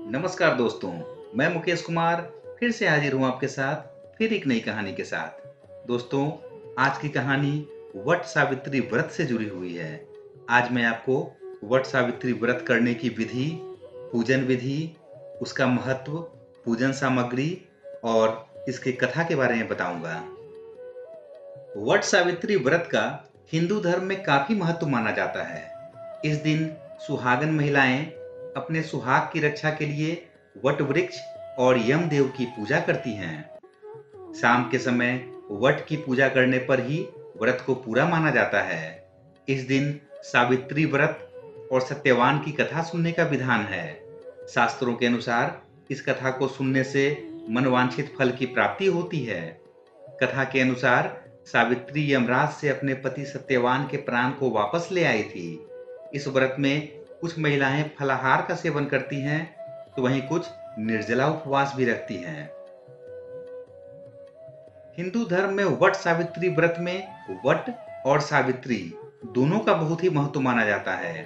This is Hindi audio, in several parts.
नमस्कार दोस्तों, मैं मुकेश कुमार फिर से हाजिर हूँ आपके साथ फिर एक नई कहानी के साथ। दोस्तों, आज की कहानी वट सावित्री व्रत से जुड़ी हुई है। आज मैं आपको वट सावित्री व्रत करने की विधि, पूजन विधि, उसका महत्व, पूजन सामग्री और इसकी कथा के बारे में बताऊंगा। वट सावित्री व्रत का हिंदू धर्म में काफी महत्व माना जाता है। इस दिन सुहागन महिलाएं अपने सुहाग की रक्षा के लिए वट वृक्ष और यमदेव की पूजा करती हैं। शाम के समय वट की पूजा करने पर ही व्रत को पूरा माना जाता है। इस दिन सावित्री व्रत और सत्यवान की कथा सुनने का विधान है। शास्त्रों के अनुसार इस कथा को सुनने से मनवांछित फल की प्राप्ति होती है। कथा के अनुसार सावित्री यमराज से अपने पति सत्यवान के प्राण को वापस ले आई थी। इस व्रत में कुछ महिलाएं फलाहार का सेवन करती हैं, तो वहीं कुछ निर्जला उपवास भी रखती हैं। हिंदू धर्म में वट सावित्री व्रत में वट और सावित्री दोनों का बहुत ही महत्व माना जाता है।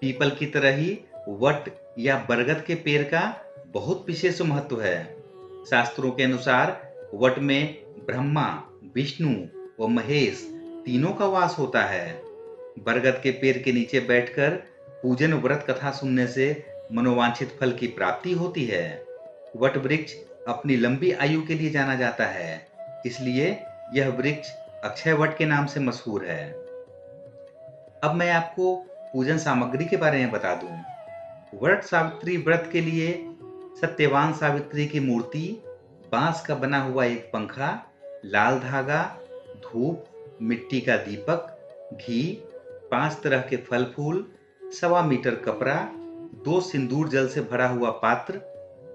पीपल की तरह ही वट या बरगद के पेड़ का बहुत विशेष महत्व है। शास्त्रों के अनुसार वट में ब्रह्मा, विष्णु व महेश तीनों का वास होता है। बरगद के पेड़ के नीचे बैठकर पूजन व्रत कथा सुनने से मनोवांछित फल की प्राप्ति होती है। वट वृक्ष अपनी लंबी आयु के लिए जाना जाता है, इसलिए यह वृक्ष अक्षय वट के नाम से मशहूर है। अब मैं आपको पूजन सामग्री के बारे में बता दूं। वट सावित्री व्रत के लिए सत्यवान सावित्री की मूर्ति, बांस का बना हुआ एक पंखा, लाल धागा, धूप, मिट्टी का दीपक, घी, 5 तरह के फल फूल, 1.25 मीटर कपड़ा, 2 सिंदूर जल से भरा हुआ पात्र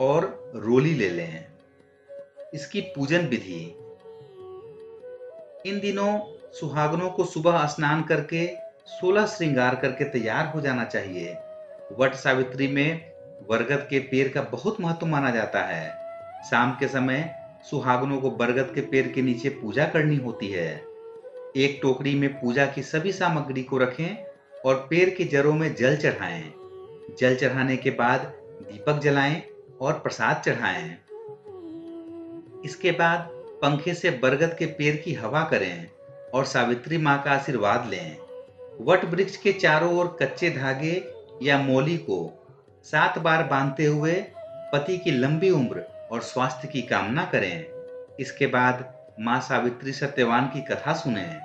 और रोली ले लें। इसकी पूजन विधि। इन दिनों सुहागनों को सुबह स्नान करके 16 श्रृंगार करके तैयार हो जाना चाहिए। वट सावित्री में बरगद के पेड़ का बहुत महत्व माना जाता है। शाम के समय सुहागनों को बरगद के पेड़ के नीचे पूजा करनी होती है। एक टोकरी में पूजा की सभी सामग्री को रखें और पेड़ की जड़ों में जल चढ़ाएं। जल चढ़ाने के बाद दीपक जलाएं और प्रसाद चढ़ाएं। इसके बाद पंखे से बरगद के पेड़ की हवा करें और सावित्री मां का आशीर्वाद लें। वट वृक्ष के चारों ओर कच्चे धागे या मौली को 7 बार बांधते हुए पति की लंबी उम्र और स्वास्थ्य की कामना करें। इसके बाद मां सावित्री सत्यवान की कथा सुनें।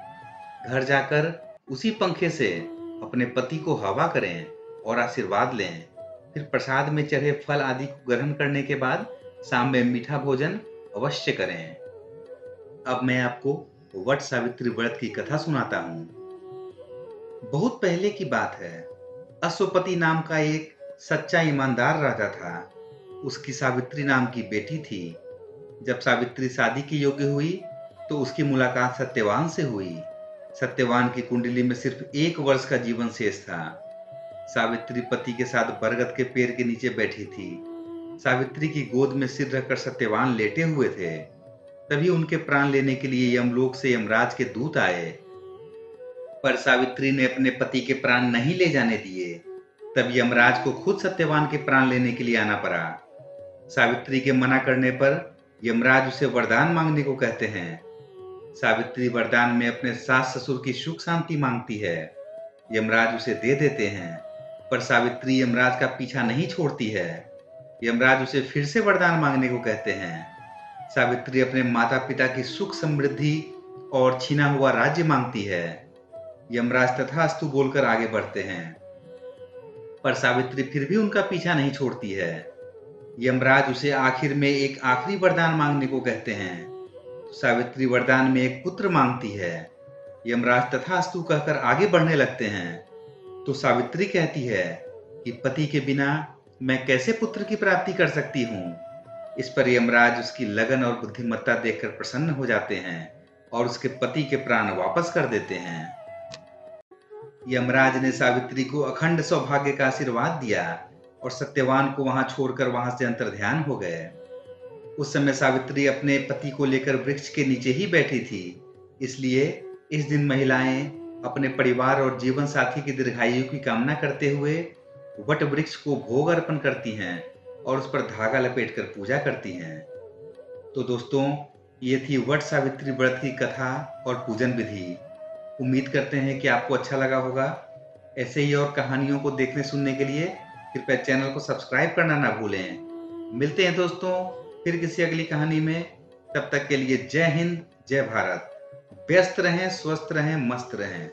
घर जाकर उसी पंखे से अपने पति को हवा करें और आशीर्वाद लें। फिर प्रसाद में चढ़े फल आदि को ग्रहण करने के बाद शाम में मीठा भोजन अवश्य करें। अब मैं आपको वट सावित्री व्रत की कथा सुनाता हूँ। बहुत पहले की बात है। अश्वपति नाम का एक सच्चा ईमानदार राजा था। उसकी सावित्री नाम की बेटी थी। जब सावित्री शादी की योग्य हुई तो उसकी मुलाकात सत्यवान से हुई। सत्यवान की कुंडली में सिर्फ 1 वर्ष का जीवन शेष था। सावित्री पति के साथ बरगद के पेड़ के नीचे बैठी थी। सावित्री की गोद में सिर रखकर सत्यवान लेटे हुए थे। तभी उनके प्राण लेने के लिए यमलोक से यमराज के दूत आए, पर सावित्री ने अपने पति के प्राण नहीं ले जाने दिए। तब यमराज को खुद सत्यवान के प्राण लेने के लिए आना पड़ा। सावित्री के मना करने पर यमराज उसे वरदान मांगने को कहते हैं। सावित्री वरदान में अपने सास ससुर की सुख शांति मांगती है। यमराज उसे दे देते हैं, पर सावित्री यमराज का पीछा नहीं छोड़ती है। यमराज उसे फिर से वरदान मांगने को कहते हैं। सावित्री अपने माता पिता की सुख समृद्धि और छीना हुआ राज्य मांगती है। यमराज तथास्तु बोलकर आगे बढ़ते हैं, पर सावित्री फिर भी उनका पीछा नहीं छोड़ती है। यमराज उसे आखिर में एक आखिरी वरदान मांगने को कहते हैं। सावित्री वरदान में एक पुत्र मांगती है। यमराज तथास्तु कहकर आगे बढ़ने लगते हैं, तो सावित्री कहती है कि पति के बिना मैं कैसे पुत्र की प्राप्ति कर सकती हूँ। इस पर यमराज उसकी लगन और बुद्धिमत्ता देखकर प्रसन्न हो जाते हैं और उसके पति के प्राण वापस कर देते हैं। यमराज ने सावित्री को अखंड सौभाग्य का आशीर्वाद दिया और सत्यवान को वहां छोड़कर वहां से अंतर्ध्यान हो गए। उस समय सावित्री अपने पति को लेकर वृक्ष के नीचे ही बैठी थी। इसलिए इस दिन महिलाएं अपने परिवार और जीवन साथी की दीर्घायु की कामना करते हुए वट वृक्ष को भोग अर्पण करती हैं और उस पर धागा लपेटकर पूजा करती हैं। तो दोस्तों, ये थी वट सावित्री व्रत की कथा और पूजन विधि। उम्मीद करते हैं कि आपको अच्छा लगा होगा। ऐसे ही और कहानियों को देखने सुनने के लिए कृपया चैनल को सब्सक्राइब करना ना भूलें। मिलते हैं दोस्तों फिर किसी अगली कहानी में। तब तक के लिए जय हिंद, जय भारत। व्यस्त रहें, स्वस्थ रहें, मस्त रहें।